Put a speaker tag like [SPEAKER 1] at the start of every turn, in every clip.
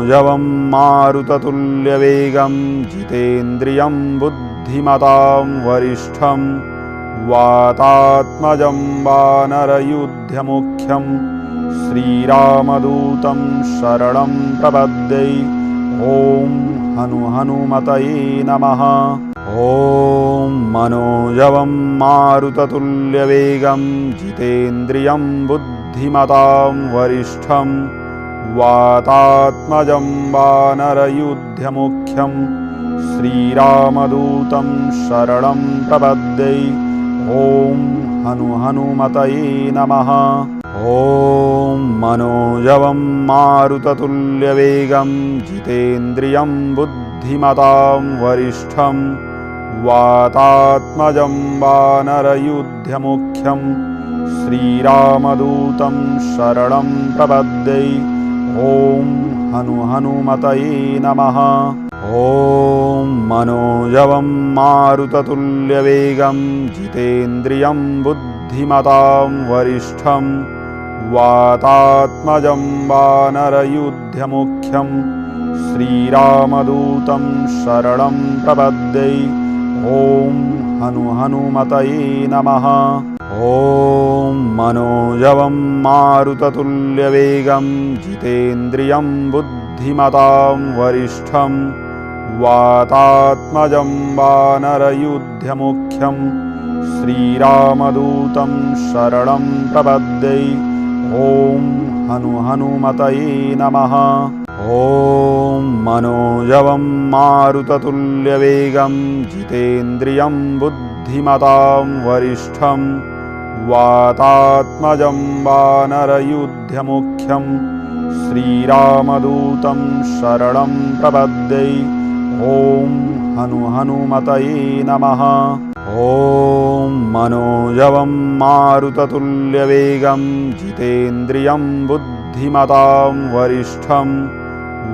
[SPEAKER 1] मनोजवं मारुततुल्यवेगं जितेन्द्रियं बुद्धिमतां वरिष्ठं वातात्मजं वानरयूथमुख्यं श्रीरामदूतं शरणं प्रपद्ये। ॐ हनुमतये नमः। ॐ मनोजवं मारुततुल्यवेगं जितेन्द्रियं बुद्धिमतां वरिष्ठं वातात्मजं वानरयूथमुख्यं श्रीरामदूतं शरणं प्रपद्ये। ॐ हनुमतये नमः। ॐ मनोजवं मारुततुल्यवेगं जितेन्द्रियं बुद्धिमतां वरिष्ठं वातात्मजं वानरयूथमुख्यं श्रीरामदूतं शरणं प्रपद्ये। ॐ हनुमतये नमः। ॐ मनोजवं मारुततुल्यवेगं जितेन्द्रियं बुद्धिमतां वरिष्ठं वातात्मजं वानरयूथमुख्यं श्रीरामदूतं शरणं प्रपद्ये। ॐ हनुमतये नमः। ॐ मनोजवं मारुततुल्यवेगं जितेन्द्रियं बुद्धिमतां वरिष्ठं वातात्मजं वानरयूथमुख्यं श्रीरामदूतं शरणं प्रपद्ये। ॐ हनुमतये नमः। ॐ मनोजवं मारुततुल्यवेगं जितेन्द्रियं बुद्धिमतां वरिष्ठं वातात्मजं वानरयूथमुख्यं श्रीरामदूतं शरणं प्रपद्ये। ॐ हनुमतये नमः। ॐ मनोजवं मारुततुल्यवेगं जितेन्द्रियं बुद्धिमतां वरिष्ठं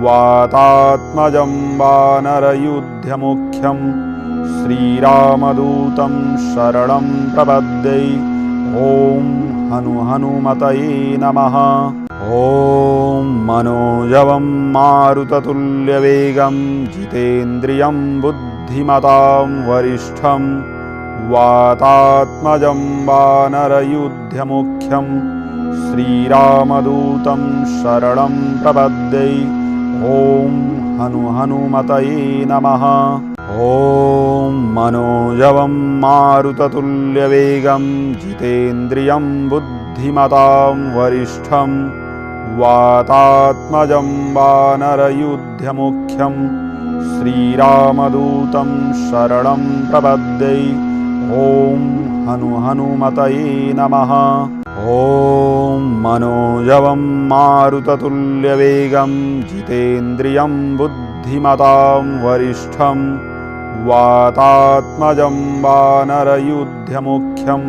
[SPEAKER 1] वातात्मजं वानरयूथमुख्यं श्रीरामदूतं शरणं प्रपद्ये। ॐ हनुमतये नमः। ॐ मनोजवं मारुततुल्यवेगं जितेन्द्रियं बुद्धिमतां वरिष्ठं वातात्मजं वानरयूथमुख्यं श्रीरामदूतं शरणं प्रपद्ये। ॐ हनुमतये नमः। ॐ मनोजवं मारुततुल्यवेगं जितेन्द्रियं बुद्धिमतां वरिष्ठं वातात्मजं वानरयूथमुख्यं श्रीरामदूतं शरणं प्रपद्ये। ॐ हनुमतये नमः। ॐ मनोजवं मारुततुल्यवेगं जितेन्द्रियं बुद्धिमतां वरिष्ठं वातात्मजं वानरयूथमुख्यं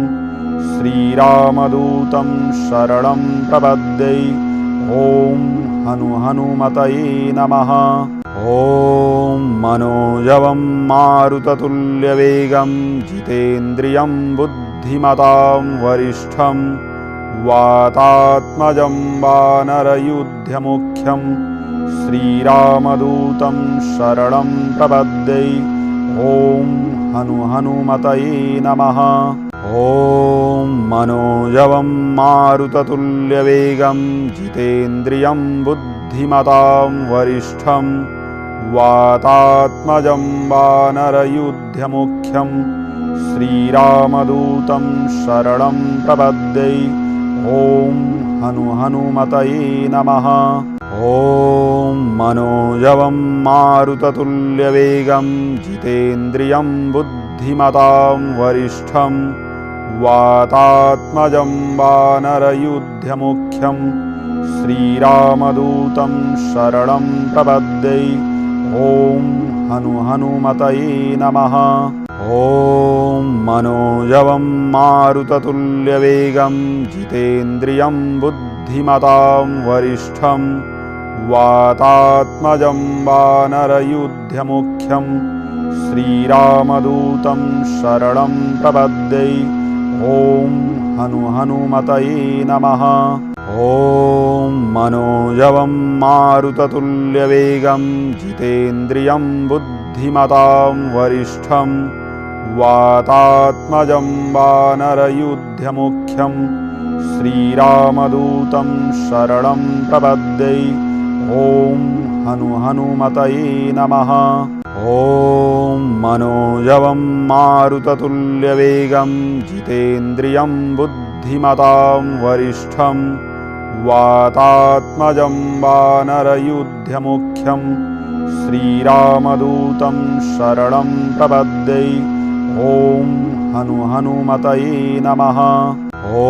[SPEAKER 1] श्रीरामदूतं शरणं प्रपद्ये। ॐ हनुमतये नमः। ॐ मनोजवं मारुततुल्यवेगं जितेन्द्रियं बुद्धिमतां वरिष्ठं वातात्मजं वानरयूथमुख्यं श्रीरामदूतं शरणं प्रपद्ये। ॐ हनुमतये नमः। ॐ मनोजवं मारुततुल्यवेगं जितेन्द्रियं बुद्धिमतां वरिष्ठं वातात्मजं वानरयूथमुख्यं श्रीरामदूतं शरणं प्रपद्ये। ॐ हनुमतये नमः। ॐ मनोजवं मारुततुल्यवेगं जितेन्द्रियं बुद्धिमतां वरिष्ठं वातात्मजं वानरयूथमुख्यं श्रीरामदूतं शरणं प्रपद्ये। ॐ हनुमतये नमः। ॐ मनोजवं मारुततुल्यवेगं जितेन्द्रियं बुद्धिमतां वरिष्ठं वातात्मजं वानरयूथमुख्यं श्रीरामदूतं शरणं प्रपद्ये। ॐ हनुमतये नमः। ॐ मनोजवं मारुततुल्यवेगं जितेन्द्रियं बुद्धिमतां वरिष्ठं वातात्मजं वानरयूथमुख्यं श्रीरामदूतं शरणं प्रपद्ये। ॐ हनुमतये नमः। ॐ मनोजवं मारुततुल्यवेगं जितेन्द्रियं बुद्धिमतां वरिष्ठं वातात्मजं वानरयूथमुख्यं श्रीरामदूतं शरणं प्रपद्ये। ॐ हनुमतये नमः। ॐ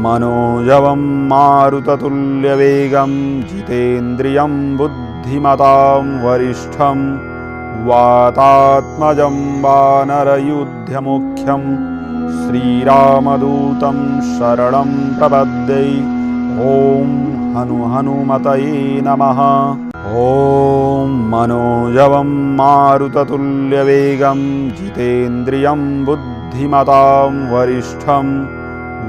[SPEAKER 1] मनोजवं मारुततुल्यवेगं जितेन्द्रियं बुद्धिमतां वरिष्ठं वातात्मजं वानरयूथमुख्यं श्रीरामदूतं शरणं प्रपद्ये। ॐ हनुमतये नमः। ॐ मनोजवं मारुततुल्यवेगं जितेन्द्रियं बुद्धिमतां वरिष्ठं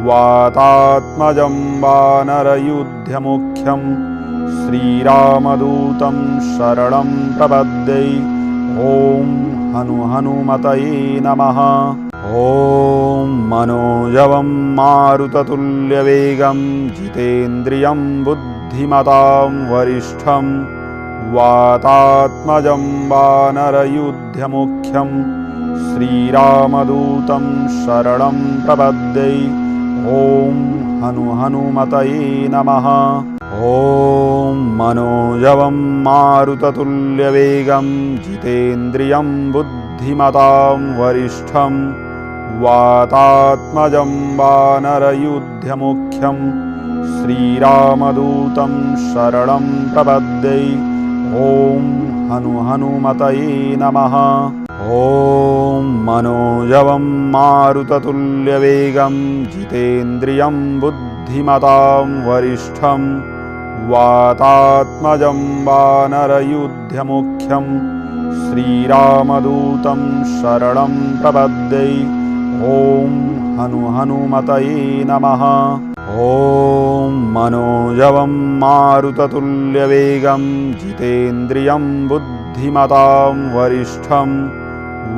[SPEAKER 1] वातात्मजं वानरयूथमुख्यं श्रीरामदूतं शरणं प्रपद्ये। ॐ हनुमतये नमः। ॐ मनोजवं मारुततुल्यवेगं जितेन्द्रियं बुद्धिमतां वरिष्ठं वातात्मजं वानरयूथमुख्यं श्रीरामदूतं शरणं प्रपद्ये। ॐ हनुमतये नमः। ॐ मनोजवं मारुततुल्यवेगं जितेन्द्रियं बुद्धिमतां वरिष्ठं वातात्मजं वानरयूथमुख्यं श्रीरामदूतं शरणं प्रपद्ये। ॐ हनुमतये नमः। ॐ मनोजवं मारुततुल्यवेगं जितेन्द्रियं बुद्धिमतां वरिष्ठं वातात्मजं वानरयूथमुख्यं श्रीरामदूतं शरणं प्रपद्ये। ॐ हनुमतये नमः। ॐ मनोजवं मारुततुल्यवेगं जितेन्द्रियं बुद्धिमतां वरिष्ठं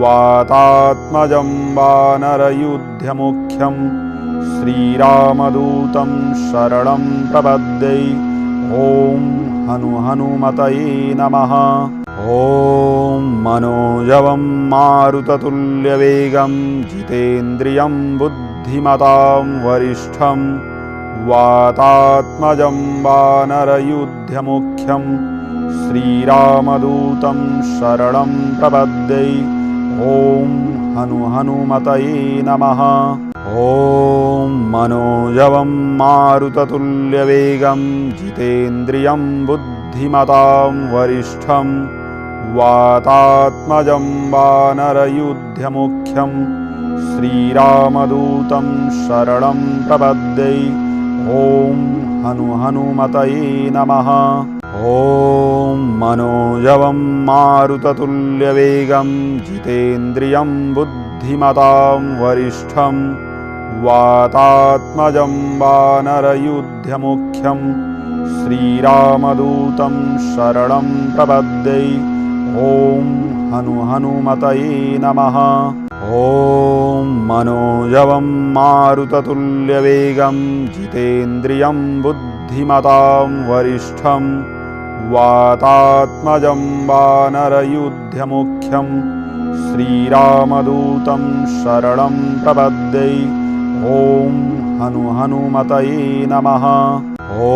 [SPEAKER 1] वातात्मजं वानरयूथमुख्यं श्रीरामदूतं शरणं प्रपद्ये। ॐ हनुमतये नमः। ॐ मनोजवं मारुततुल्यवेगं जितेन्द्रियं बुद्धिमतां वरिष्ठं वातात्मजं वानरयूथमुख्यं श्रीरामदूतं शरणं प्रपद्ये। ॐ हनुमतये नमः। ॐ मनोजवं मारुततुल्यवेगं जितेन्द्रियं बुद्धिमतां वरिष्ठं वातात्मजं वानरयूथमुख्यं श्रीरामदूतं शरणं प्रपद्ये। ॐ हनुमतये नमः। ॐ मनोजवं मारुततुल्यवेगं जितेन्द्रियं बुद्धिमतां वरिष्ठं वातात्मजं वानरयूथमुख्यं श्रीरामदूतं शरणं प्रपद्ये। ॐ हनुमतये नमः। ॐ मनोजवं मारुततुल्यवेगं जितेन्द्रियं बुद्धिमतां वरिष्ठं वातात्मजं वानरयूथमुख्यं श्रीरामदूतं शरणं प्रपद्ये। ॐ हनुमतये नमः। ॐ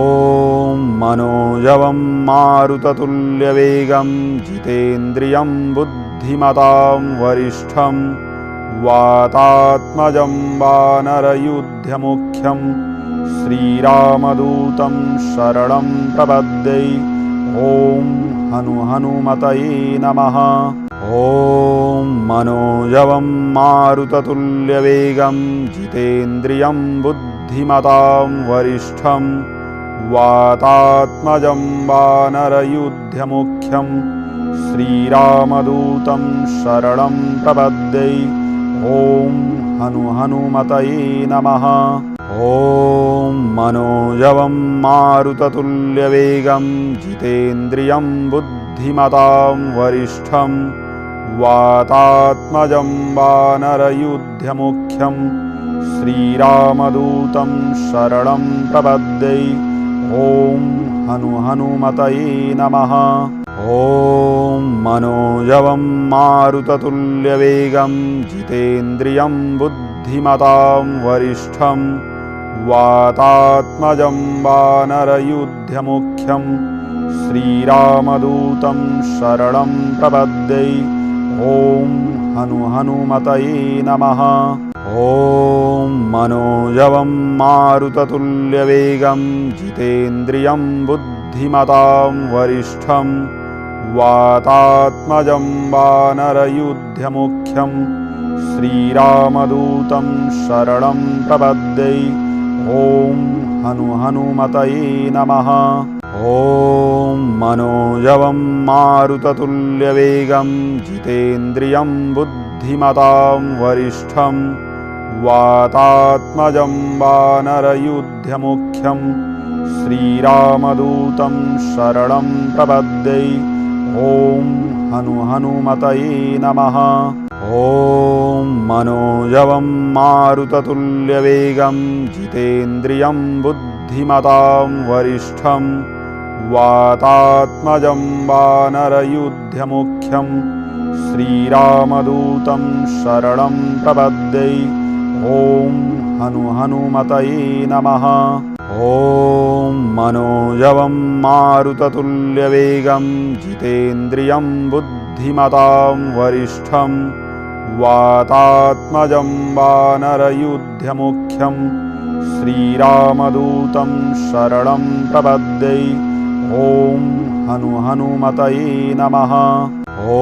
[SPEAKER 1] मनोजवं मारुततुल्यवेगं जितेन्द्रियं बुद्धिमतां वरिष्ठं वातात्मजं वानरयूथमुख्यं श्रीरामदूतं शरणं प्रपद्ये। ॐ हनुमतये नमः। ॐ मनोजवं मारुततुल्यवेगं जितेन्द्रियं बुद्धिमतां वरिष्ठं वातात्मजं वानरयूथमुख्यं श्रीरामदूतं शरणं प्रपद्ये। ॐ हनुमतये नमः। ॐ मनोजवं मारुततुल्यवेगं जितेन्द्रियं बुद्धिमतां वरिष्ठं वातात्मजं वानरयूथमुख्यं श्रीरामदूतं शरणं प्रपद्ये। ॐ हनुमतये नमः। ॐ मनोजवं मारुततुल्यवेगं जितेन्द्रियं बुद्धिमतां वरिष्ठं वातात्मजं वानरयूथमुख्यं श्रीरामदूतं शरणं प्रपद्ये। ॐ हनुमतये नमः। ॐ मनोजवं मारुततुल्यवेगं जितेन्द्रियं बुद्धिमतां वरिष्ठं वातात्मजं वानरयूथमुख्यं श्रीरामदूतं शरणं प्रपद्ये। ॐ हनुमतये नमः। ॐ मनोजवं मारुततुल्यवेगं जितेन्द्रियं बुद्धिमतां वरिष्ठं वातात्मजं वानरयूथमुख्यं श्रीरामदूतं शरणं प्रपद्ये। ॐ हनुमतये नमः। ॐ मनोजवं मारुततुल्यवेगं जितेन्द्रियं बुद्धिमतां वरिष्ठं वातात्मजं वानरयूथमुख्यं श्रीरामदूतं शरणं प्रपद्ये। ॐ हनुमतये नमः। ॐ मनोजवं मारुततुल्यवेगं जितेन्द्रियं बुद्धिमतां वरिष्ठं वातात्मजं वानरयूथमुख्यं श्रीरामदूतं शरणं प्रपद्ये। ॐ हनुमतये नमः। ॐ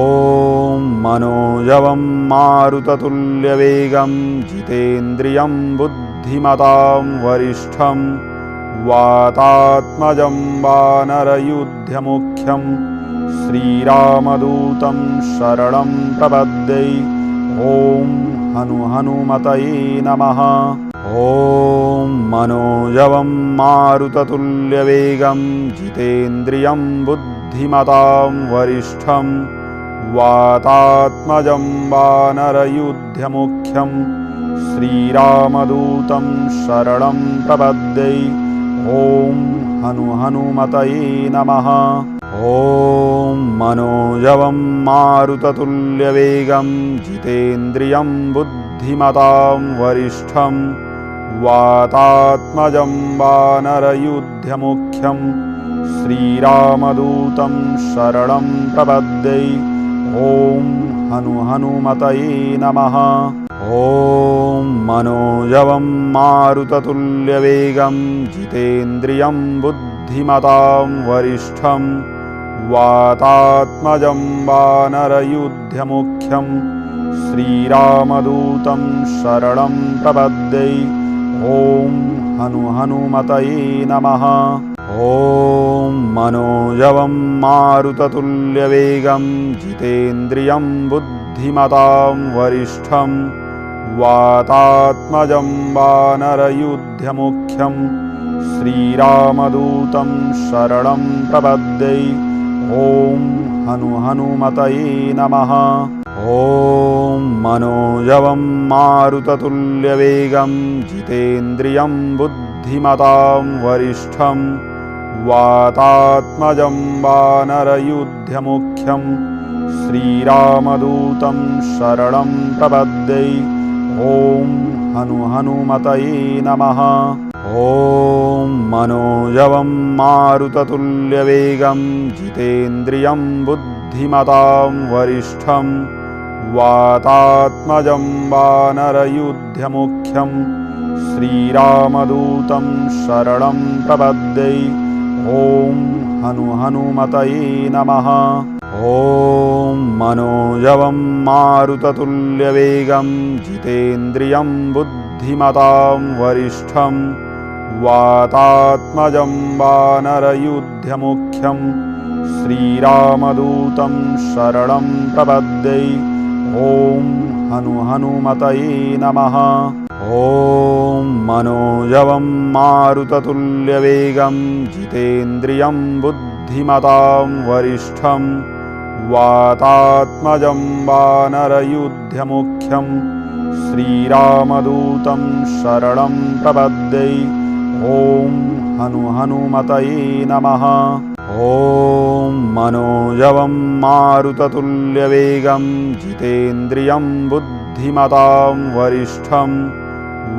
[SPEAKER 1] मनोजवं मारुततुल्यवेगं जितेन्द्रियं बुद्धिमतां वरिष्ठं वातात्मजं वानरयूथमुख्यं श्रीरामदूतं शरणं प्रपद्ये। ॐ हनुमतये नमः। ॐ मनोजवं मारुततुल्यवेगं जितेन्द्रियं बुद्धिमतां वरिष्ठं वातात्मजं वानरयूथमुख्यं श्रीरामदूतं शरणं प्रपद्ये। ॐ हनुमतये नमः। ॐ मनोजवं मारुततुल्यवेगं जितेन्द्रियं बुद्धिमतां वरिष्ठं वातात्मजं वानरयूथमुख्यं श्रीरामदूतं शरणं प्रपद्ये। ॐ हनुमतये नमः। ॐ मनोजवं मारुततुल्यवेगं जितेन्द्रियं बुद्धिमतां वरिष्ठं वातात्मजं वानरयूथमुख्यं श्रीरामदूतं शरणं प्रपद्ये। ॐ हनुमतये नमः। ॐ मनोजवं मारुततुल्यवेगं जितेन्द्रियं बुद्धिमतां वरिष्ठं वातात्मजं वानरयूथमुख्यं श्रीरामदूतं शरणं प्रपद्ये। ॐ हनुमतये नमः। ॐ मनोजवं मारुततुल्यवेगं जितेन्द्रियं बुद्धिमतां वरिष्ठं वातात्मजं वानरयूथमुख्यं श्रीरामदूतं शरणं प्रपद्ये। ॐ हनुमतये नमः। ॐ मनोजवं मारुततुल्यवेगं जितेन्द्रियं बुद्धिमतां वरिष्ठं वातात्मजं वानरयूथमुख्यं श्रीरामदूतं शरणं प्रपद्ये। ॐ हनुमतये नमः। ॐ मनोजवं मारुततुल्यवेगं जितेन्द्रियं बुद्धिमतां वरिष्ठं वातात्मजं वानरयूथमुख्यं श्रीरामदूतं शरणं प्रपद्ये। ॐ हनुमतये नमः। ॐ मनोजवं मारुततुल्यवेगं जितेन्द्रियं बुद्धिमतां वरिष्ठं वातात्मजं वानरयूथमुख्यं श्रीरामदूतं शरणं प्रपद्ये। ॐ हनुमतये नमः। ॐ मनोजवं मारुततुल्यवेगं जितेन्द्रियं बुद्धिमतां वरिष्ठं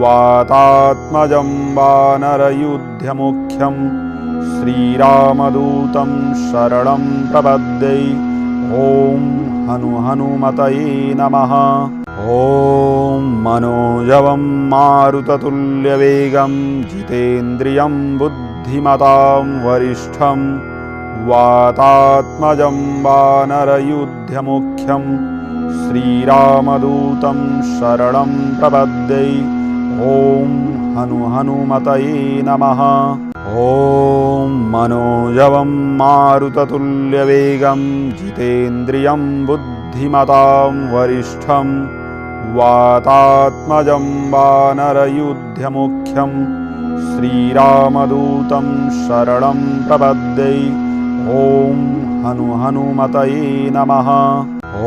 [SPEAKER 1] वातात्मजं वानरयूथमुख्यं श्रीरामदूतं शरणं प्रपद्ये। ॐ हनुमतये नमः। ॐ मनोजवं मारुततुल्यवेगं जितेन्द्रियं बुद्धिमतां वरिष्ठं वातात्मजं वानरयूथमुख्यं श्रीरामदूतं शरणं प्रपद्ये। ॐ हनुमतये नमः। ॐ मनोजवं मारुततुल्यवेगं जितेन्द्रियं बुद्धिमतां वरिष्ठं वातात्मजं वानरयूथमुख्यं श्रीरामदूतं शरणं प्रपद्ये। ॐ हनुमतये नमः।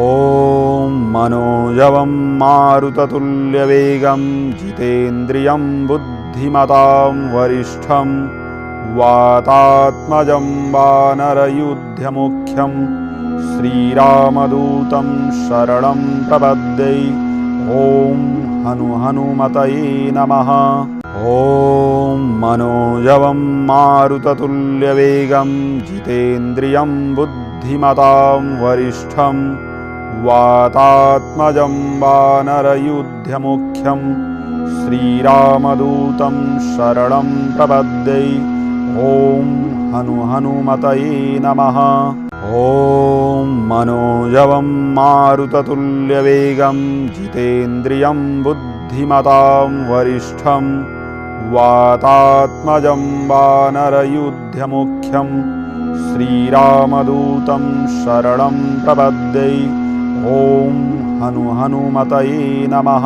[SPEAKER 1] ॐ मनोजवं मारुततुल्यवेगं जितेन्द्रियं बुद्धिमतां वरिष्ठं वातात्मजं वानरयूथमुख्यं श्रीरामदूतं शरणं प्रपद्ये। ॐ हनुमतये नमः। ॐ मनोजवं मारुततुल्यवेगं जितेन्द्रियं बुद्धिमतां वरिष्ठं वातात्मजं वानरयूथमुख्यं श्रीरामदूतं शरणं प्रपद्ये। ॐ हनुमतये नमः। ॐ मनोजवं मारुततुल्यवेगं जितेन्द्रियं बुद्धिमतां वरिष्ठं वातात्मजं वानरयूथमुख्यं श्रीरामदूतं शरणं प्रपद्ये। ॐ हनुमतये नमः।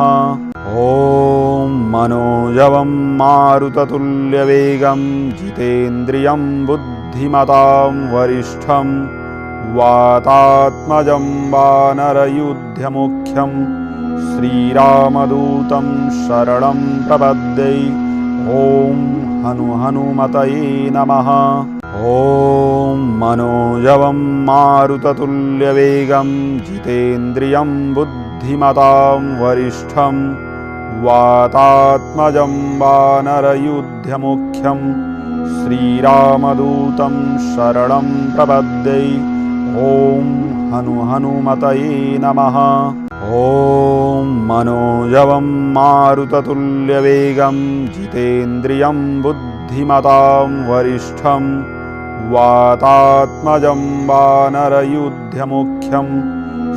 [SPEAKER 1] ॐ मनोजवं मारुततुल्यवेगं जितेन्द्रियं बुद्धिमतां वरिष्ठं वातात्मजं वानरयूथमुख्यं श्रीरामदूतं शरणं प्रपद्ये। ॐ हनुमतये नमः। ॐ मनोजवं मारुततुल्यवेगं जितेन्द्रियं बुद्धिमतां वरिष्ठं वातात्मजं वानरयूथमुख्यं श्रीरामदूतं शरणं प्रपद्ये। ॐ हनुमतये नमः। ॐ मनोजवं मारुततुल्यवेगं जितेन्द्रियं बुद्धिमतां वरिष्ठं वातात्मजं वानरयूथमुख्यं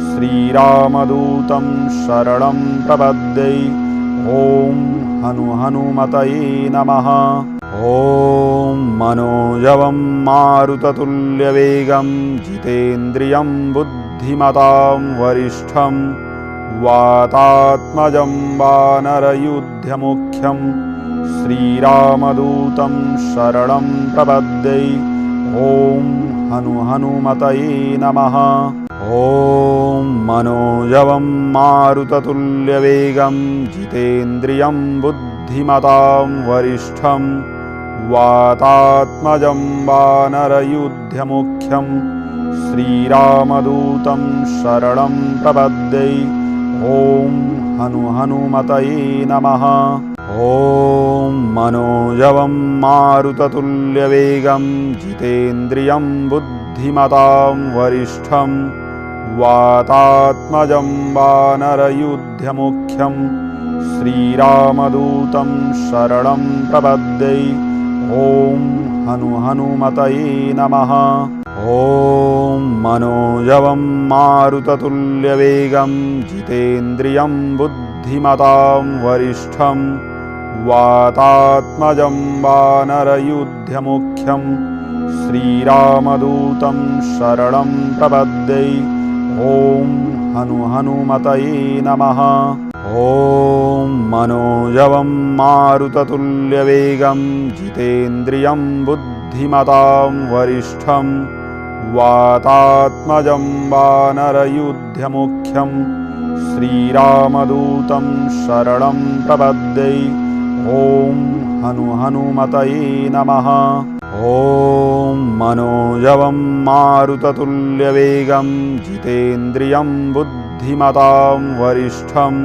[SPEAKER 1] श्रीरामदूतं शरणं प्रपद्ये। ॐ हनुमतये नमः। ॐ मनोजवं मारुततुल्यवेगं जितेन्द्रियं बुद्धिमतां वरिष्ठं वातात्मजं वानरयूथमुख्यं श्रीरामदूतं शरणं प्रपद्ये। ॐ हनुमतये नमः। ॐ मनोजवं मारुततुल्यवेगं जितेन्द्रियं बुद्धिमतां वरिष्ठं वातात्मजं वानरयूथमुख्यं श्रीरामदूतं शरणं प्रपद्ये। ॐ हनुमतये नमः। ॐ मनोजवं मारुततुल्यवेगं जितेन्द्रियं बुद्धिमतां वरिष्ठं वातात्मजं वानरयूथमुख्यं श्रीरामदूतं शरणं प्रपद्ये। ॐ हनुमतये नमः। ॐ मनोजवं मारुततुल्यवेगं जितेन्द्रियं बुद्धिमतां वरिष्ठं वातात्मजं वानरयूथमुख्यं श्रीरामदूतं शरणं प्रपद्ये। ॐ हनुमतये नमः। ॐ मनोजवं मारुततुल्यवेगं जितेन्द्रियं बुद्धिमतां वरिष्ठं वातात्मजं वानरयूथमुख्यं श्रीरामदूतं शरणं प्रपद्ये। ॐ हनुमतये नमः। ॐ मनोजवं मारुततुल्यवेगं जितेन्द्रियं बुद्धिमतां वरिष्ठं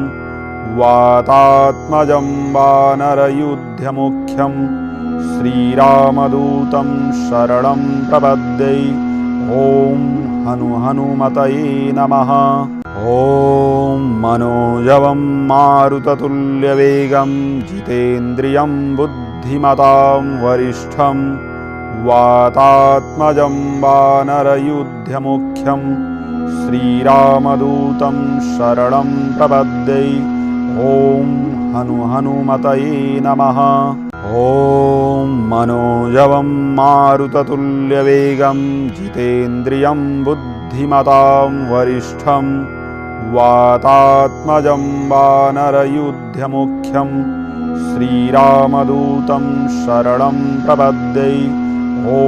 [SPEAKER 1] वातात्मजं वानरयूथमुख्यं श्रीरामदूतं शरणं प्रपद्ये। ॐ हनुमतये नमः। ॐ मनोजवं मारुततुल्यवेगं जितेन्द्रियं बुद्धिमतां वरिष्ठं वातात्मजं वानरयूथमुख्यं श्रीरामदूतं शरणं प्रपद्ये। ॐ हनुमतये नमः। ॐ मनोजवं मारुततुल्यवेगं जितेन्द्रियं बुद्धिमतां वरिष्ठं वातात्मजं वानरयूथमुख्यं श्रीरामदूतं शरणं प्रपद्ये। ॐ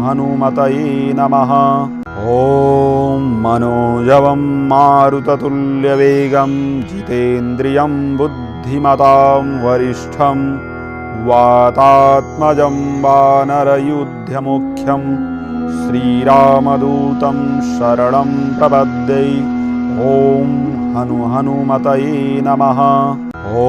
[SPEAKER 1] हनुमतये नमः। ॐ मनोजवं मारुततुल्यवेगं जितेन्द्रियं बुद्धिमतां वरिष्ठं वातात्मजं वानरयूथमुख्यं श्रीरामदूतं शरणं प्रपद्ये। ॐ हनुमतये नमः। ॐ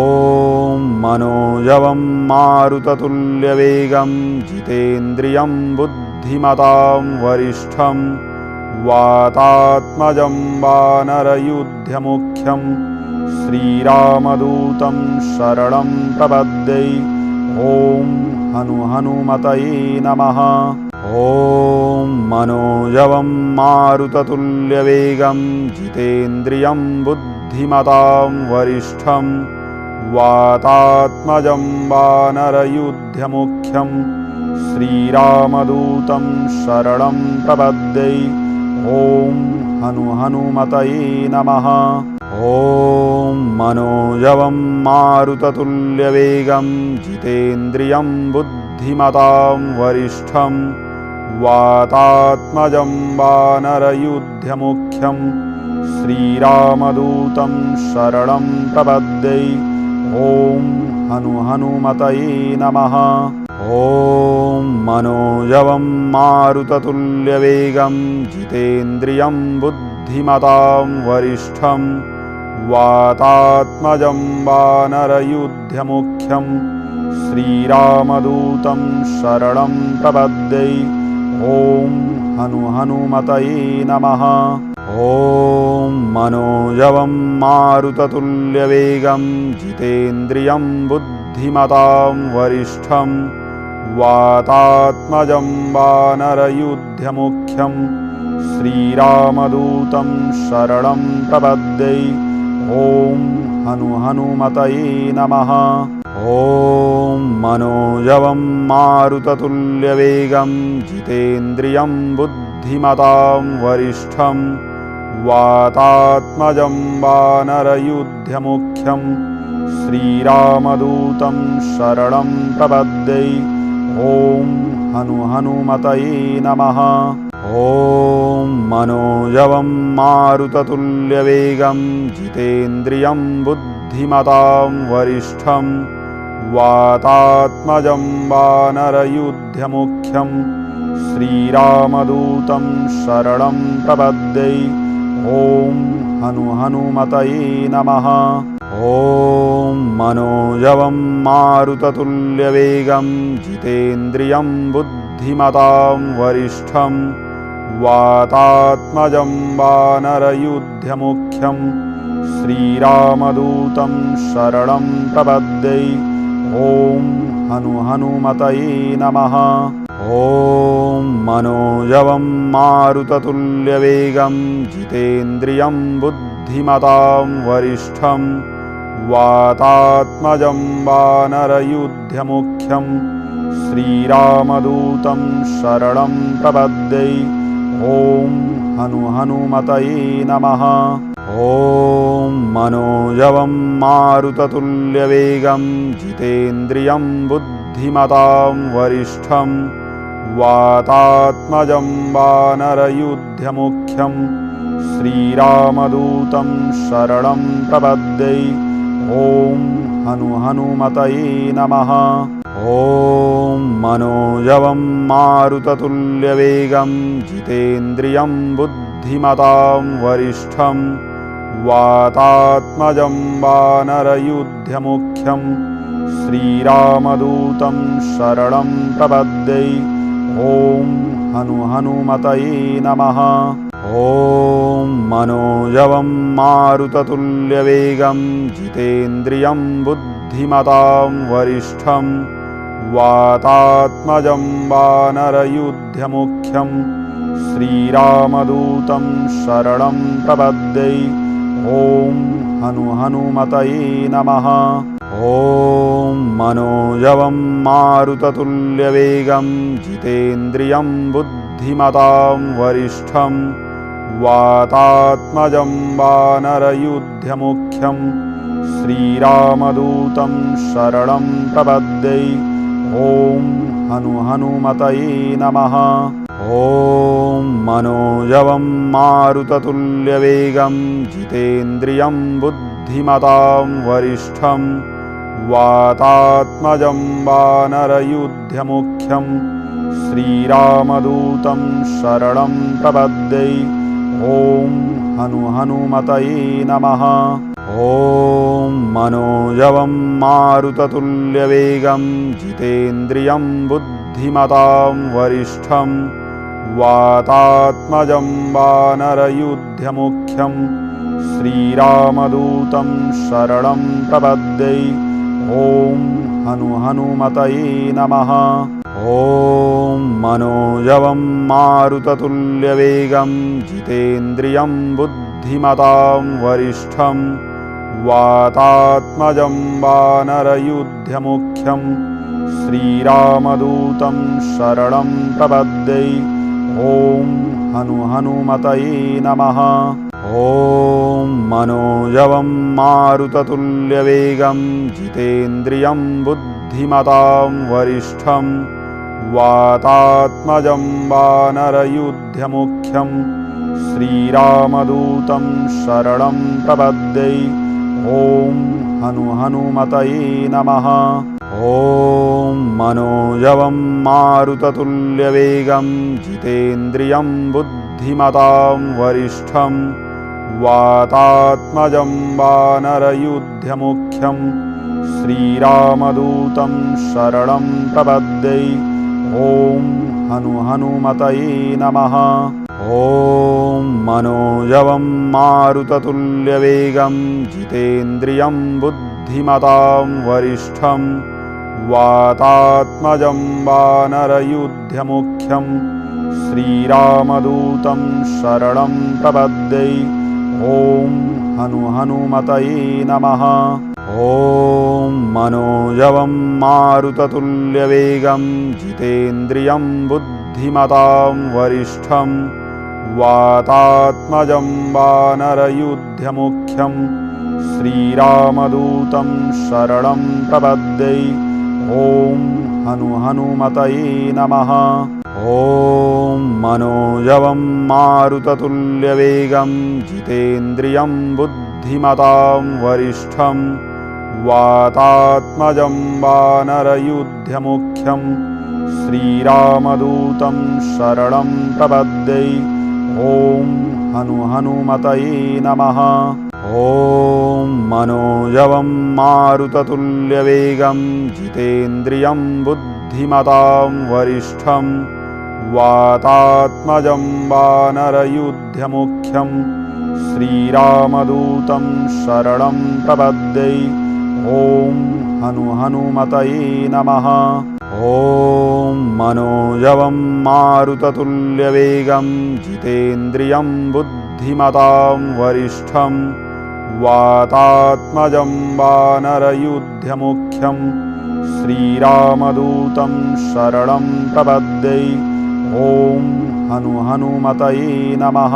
[SPEAKER 1] मनोजवं मारुततुल्यवेगं जितेन्द्रियं बुद्धिमतां वरिष्ठं वातात्मजं वानरयूथमुख्यं श्रीरामदूतं शरणं प्रपद्ये। ॐ हनुमतये नमः। ॐ मनोजवं मारुततुल्यवेगं जितेन्द्रियं बुद्धिमतां वरिष्ठं वातात्मजं वानरयूथमुख्यं श्रीरामदूतं शरणं प्रपद्ये। ॐ हनुमतये नमः। ॐ मनोजवं मारुततुल्यवेगं जितेन्द्रियं बुद्धिमतां वरिष्ठं वातात्मजं वानरयूथमुख्यं श्रीरामदूतं शरणं प्रपद्ये। ॐ हनुमतये नमः। ॐ मनोजवं मारुततुल्यवेगं जितेन्द्रियं बुद्धिमतां वरिष्ठं वातात्मजं वानरयूथमुख्यं श्रीरामदूतं शरणं प्रपद्ये। ॐ हनुमतये नमः। ॐ मनोजवं मारुततुल्यवेगं जितेन्द्रियं बुद्धिमतां वरिष्ठं वातात्मजं वानरयूथमुख्यं श्रीरामदूतं शरणं प्रपद्ये। ॐ हनुमतये नमः। ॐ मनोजवं मारुततुल्यवेगं जितेन्द्रियं बुद्धिमतां वरिष्ठं वातात्मजं वानरयूथमुख्यं श्रीरामदूतं शरणं प्रपद्ये। ॐ हनुमतये नमः। ॐ मनोजवं मारुततुल्यवेगं जितेन्द्रियं बुद्धिमतां वरिष्ठं वातात्मजं वानरयूथमुख्यं श्रीरामदूतं शरणं प्रपद्ये। ॐ हनुमतये नमः। ॐ मनोजवं मारुततुल्यवेगं जितेन्द्रियं बुद्धिमतां वरिष्ठं वातात्मजं वानरयूथमुख्यं श्रीरामदूतं शरणं प्रपद्ये। ॐ हनुमतये नमः। ॐ मनोजवं मारुततुल्यवेगं जितेन्द्रियं बुद्धिमतां वरिष्ठं वातात्मजं वानरयूथमुख्यं श्रीरामदूतं शरणं प्रपद्ये। ॐ हनुमतये नमः। ॐ मनोजवं मारुततुल्यवेगं जितेन्द्रियं बुद्धिमतां वरिष्ठं वातात्मजं वानरयूथमुख्यं श्रीरामदूतं शरणं प्रपद्ये। ॐ हनुमतये नमः। ॐ मनोजवं मारुततुल्यवेगं जितेन्द्रियं बुद्धिमतां वरिष्ठं वातात्मजं वानरयूथमुख्यं श्रीरामदूतं शरणं प्रपद्ये। ॐ हनुमतये नमः। ॐ मनोजवं मारुततुल्यवेगं जितेन्द्रियं बुद्धिमतां वरिष्ठं वातात्मजं वानरयूथमुख्यं श्रीरामदूतं शरणं प्रपद्ये। ॐ हनुमतये नमः। ॐ मनोजवं मारुततुल्यवेगं जितेन्द्रियं बुद्धिमतां वरिष्ठं वातात्मजं वानरयूथमुख्यं श्रीरामदूतं शरणं प्रपद्ये। ॐ हनुमतये नमः। ॐ मनोजवं मारुततुल्यवेगं जितेन्द्रियं बुद्धिमतां वरिष्ठं वातात्मजं वानरयूथमुख्यं श्रीरामदूतं शरणं प्रपद्ये। ॐ हनुमतये नमः। ॐ मनोजवं मारुततुल्यवेगं जितेन्द्रियं बुद्धिमतां वरिष्ठं वातात्मजं वानरयूथमुख्यं श्रीरामदूतं शरणं प्रपद्ये। ॐ हनुमतये नमः। ॐ मनोजवं मारुततुल्यवेगं जितेन्द्रियं बुद्धिमतां वरिष्ठं वातात्मजं वानरयूथमुख्यं श्रीरामदूतं शरणं प्रपद्ये। ॐ हनुमतये नमः। ॐ मनोजवं मारुततुल्यवेगं जितेन्द्रियं बुद्धिमतां वरिष्ठं वातात्मजं वानरयूथमुख्यं श्रीरामदूतं शरणं प्रपद्ये। ॐ हनुमतये नमः। ॐ मनोजवं मारुततुल्यवेगं जितेन्द्रियं बुद्धिमतां वरिष्ठं वातात्मजं वानरयूथमुख्यं श्रीरामदूतं शरणं प्रपद्ये। ॐ हनुमतये नमः। ॐ मनोजवं मारुततुल्यवेगं जितेन्द्रियं बुद्धिमतां वरिष्ठं वातात्मजं वानरयूथमुख्यं श्रीरामदूतं शरणं प्रपद्ये। ॐ हनुमतये नमः। ॐ मनोजवं मारुततुल्यवेगं जितेन्द्रियं बुद्धिमतां वरिष्ठं वातात्मजं वानरयूथमुख्यं श्रीरामदूतं शरणं प्रपद्ये। ॐ हनुमतये नमः। ॐ मनोजवं मारुततुल्यवेगं जितेन्द्रियं बुद्धिमतां वरिष्ठं वातात्मजं वानरयूथमुख्यं श्रीरामदूतं शरणं प्रपद्ये। ॐ हनुमतये नमः। ॐ मनोजवं मारुततुल्यवेगं जितेन्द्रियं बुद्धिमतां वरिष्ठं वातात्मजं वानरयूथमुख्यं श्रीरामदूतं शरणं प्रपद्ये। ॐ हनुमतये नमः। ॐ मनोजवं मारुततुल्यवेगं जितेन्द्रियं बुद्धिमतां वरिष्ठं वातात्मजं वानरयूथमुख्यं श्रीरामदूतं शरणं प्रपद्ये। ॐ हनुमतये नमः।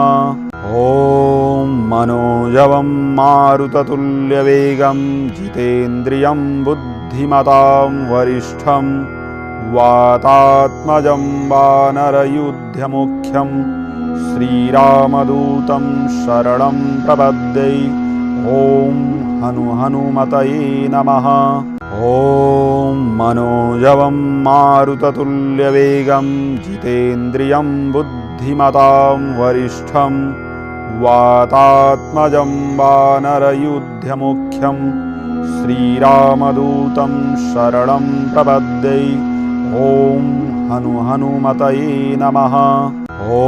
[SPEAKER 1] ॐ मनोजवं मारुततुल्यवेगं जितेन्द्रियं बुद्धिमतां वरिष्ठं वातात्मजं वानरयूथमुख्यं श्रीरामदूतं शरणं प्रपद्ये। ॐ हनुमतये नमः। ॐ मनोजवं मारुततुल्यवेगं जितेन्द्रियं बुद्धिमतां वरिष्ठं वातात्मजं वानरयूथमुख्यं श्रीरामदूतं शरणं प्रपद्ये। ॐ हनुमतये नमः। ॐ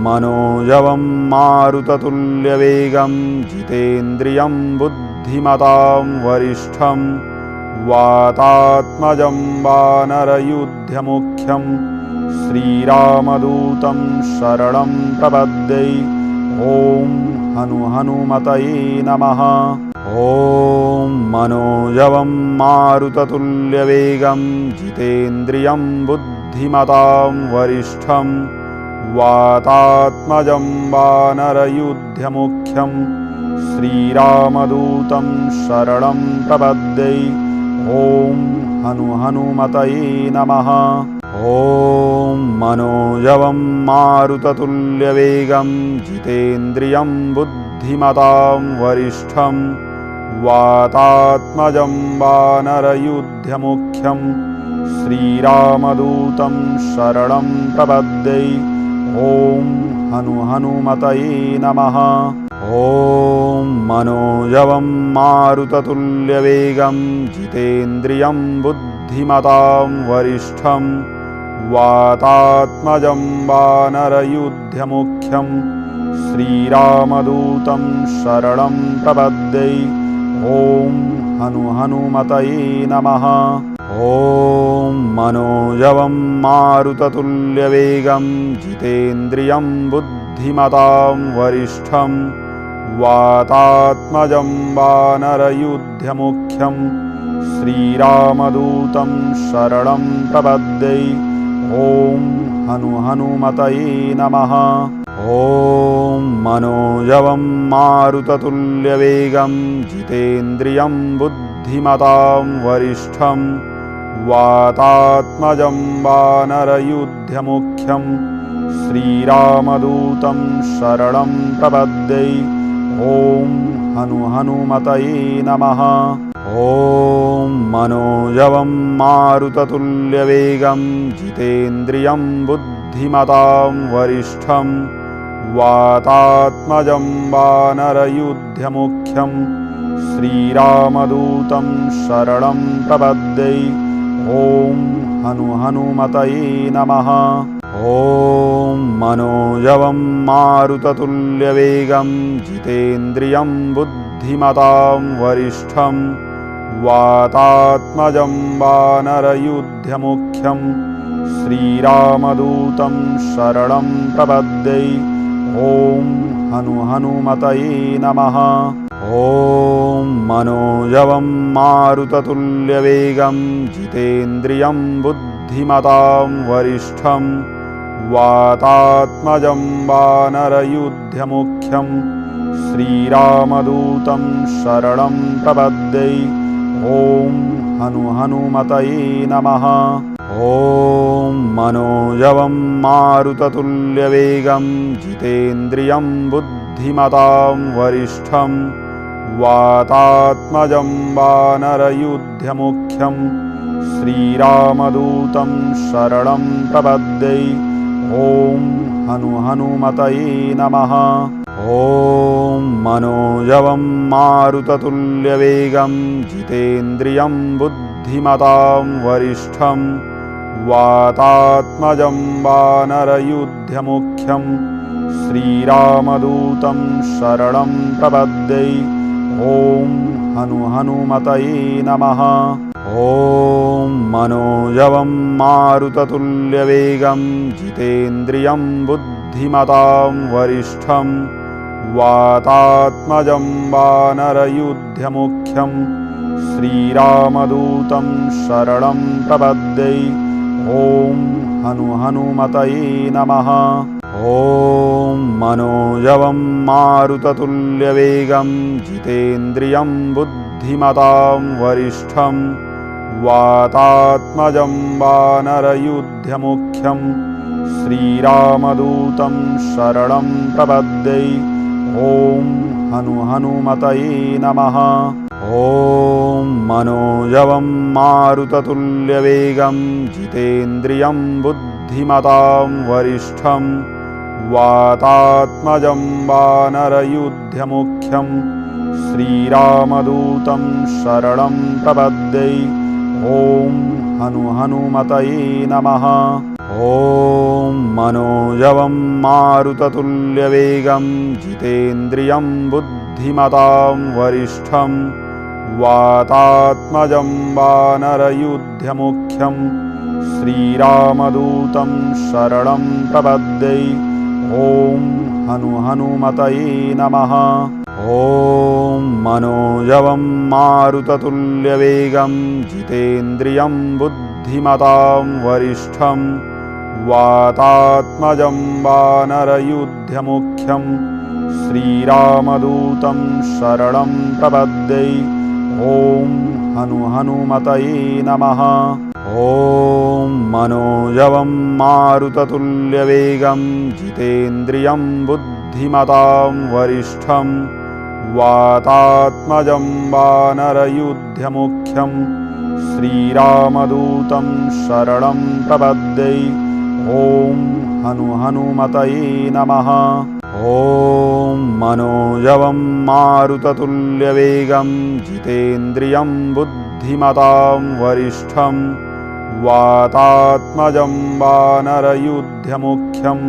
[SPEAKER 1] मनोजवं मारुततुल्यवेगं जितेन्द्रियं बुद्धिमतां वरिष्ठं वातात्मजं वानरयूथमुख्यं श्रीरामदूतं शरणं प्रपद्ये। ॐ हनुमतये नमः। ॐ मनोजवं मारुततुल्यवेगं जितेन्द्रियं बुद्धिमतां वरिष्ठं वातात्मजं वानरयूथमुख्यं श्रीरामदूतं शरणं प्रपद्ये। ॐ हनुमतये नमः। ॐ मनोजवं मारुततुल्यवेगं जितेन्द्रियं बुद्धिमतां वरिष्ठं वातात्मजं वानरयूथमुख्यं श्रीरामदूतं शरणं प्रपद्ये। ॐ हनुमतये नमः। ॐ मनोजवं मारुततुल्यवेगं जितेन्द्रियं बुद्धिमतां वरिष्ठं वातात्मजं वानरयूथमुख्यं श्रीरामदूतं शरणं प्रपद्ये। ॐ हनुमतये नमः। ॐ मनोजवं मारुततुल्यवेगं जितेन्द्रियं बुद्धिमतां वरिष्ठं वातात्मजं वानरयूथमुख्यं श्रीरामदूतं शरणं प्रपद्ये। ॐ हनुमतये नमः। ॐ मनोजवं मारुततुल्यवेगं जितेन्द्रियं बुद्धिमतां वरिष्ठं वातात्मजं वानरयूथमुख्यं श्रीरामदूतं शरणं प्रपद्ये। ॐ हनुमतये नमः। ॐ मनोजवं मारुततुल्यवेगं जितेन्द्रियं बुद्धिमतां वरिष्ठं वातात्मजं वानरयूथमुख्यं श्रीरामदूतं शरणं प्रपद्ये। ॐ हनुमतये नमः। ॐ मनोजवं मारुततुल्यवेगं जितेन्द्रियं बुद्धिमतां वरिष्ठं वातात्मजं वानरयूथमुख्यं श्रीरामदूतं शरणं प्रपद्ये। ॐ हनुमतये नमः। ॐ मनोजवं मारुततुल्यवेगं जितेन्द्रियं बुद्धिमतां वरिष्ठं वातात्मजं वानरयूथमुख्यं श्रीरामदूतं शरणं प्रपद्ये। ॐ हनुमतये नमः। ॐ मनोजवं मारुततुल्यवेगं जितेन्द्रियं बुद्धिमतां वरिष्ठं वातात्मजं वानरयूथमुख्यं श्रीरामदूतं शरणं प्रपद्ये। ॐ हनुमतये नमः। ॐ मनोजवं मारुततुल्यवेगं जितेन्द्रियं बुद्धिमतां वरिष्ठं वातात्मजं वानरयूथमुख्यं श्रीरामदूतं शरणं प्रपद्ये। ॐ हनुमतये नमः। ॐ मनोजवं मारुततुल्यवेगं जितेन्द्रियं बुद्धिमतां वरिष्ठं वातात्मजं वानरयूथमुख्यं श्रीरामदूतं शरणं प्रपद्ये। ॐ हनुमतये नमः। ॐ मनोजवं मारुततुल्यवेगं जितेन्द्रियं बुद्धिमतां वरिष्ठं वातात्मजं वानरयूथमुख्यं श्रीरामदूतं शरणं प्रपद्ये। ॐ हनुमतये नमः। ॐ मनोजवं मारुततुल्यवेगं जितेन्द्रियं बुद्धिमतां वरिष्ठं वातात्मजं वानरयूथमुख्यं श्रीरामदूतं शरणं प्रपद्ये। ॐ हनुमतये नमः। ॐ मनोजवं मारुततुल्यवेगं जितेन्द्रियं बुद्धिमतां वरिष्ठं वातात्मजं वानरयूथमुख्यं श्रीरामदूतं शरणं प्रपद्ये। ॐ हनुमतये नमः। ॐ मनोजवं मारुततुल्यवेगं जितेन्द्रियं बुद्धिमतां वरिष्ठं वातात्मजं वानरयूथमुख्यं श्रीरामदूतं शरणं प्रपद्ये। ॐ हनुमतये नमः। ॐ मनोजवं मारुततुल्यवेगं जितेन्द्रियं बुद्धिमतां वरिष्ठं वातात्मजं वानरयूथमुख्यं श्रीरामदूतं शरणं प्रपद्ये। ॐ हनुमतये नमः। ॐ मनोजवं मारुततुल्यवेगं जितेन्द्रियं बुद्धिमतां वरिष्ठं वातात्मजं वानरयूथमुख्यं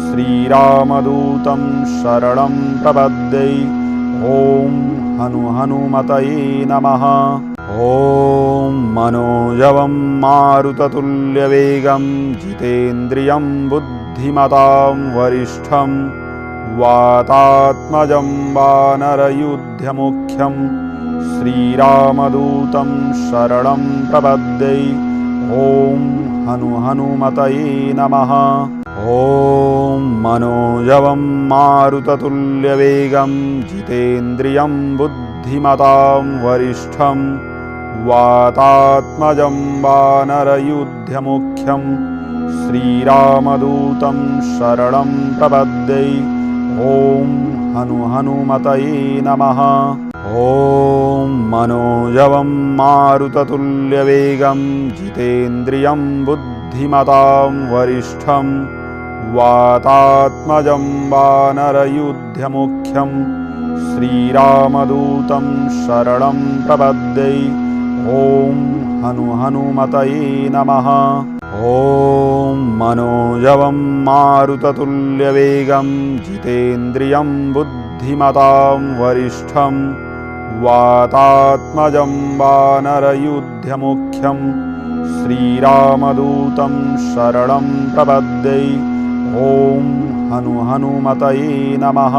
[SPEAKER 1] श्रीरामदूतं शरणं प्रपद्ये। ॐ हनुमतये नमः। ॐ मनोजवं मारुततुल्यवेगं जितेन्द्रियं बुद्धिमतां वरिष्ठं वातात्मजं वानरयूथमुख्यं श्रीरामदूतं शरणं प्रपद्ये। ॐ हनुमतये नमः। ॐ मनोजवं मारुततुल्यवेगं जितेन्द्रियं बुद्धिमतां वरिष्ठं वातात्मजं वानरयूथमुख्यं श्रीरामदूतं शरणं प्रपद्ये। ॐ हनुमतये नमः। ॐ मनोजवं मारुततुल्यवेगं जितेन्द्रियं बुद्धिमतां वरिष्ठं वातात्मजं वानरयूथमुख्यं श्रीरामदूतं शरणं प्रपद्ये। ॐ हनुमतये नमः। ॐ मनोजवं मारुततुल्यवेगं जितेन्द्रियं बुद्धिमतां वरिष्ठं वातात्मजं वानरयूथमुख्यं श्रीरामदूतं शरणं प्रपद्ये। ॐ हनुमतये नमः।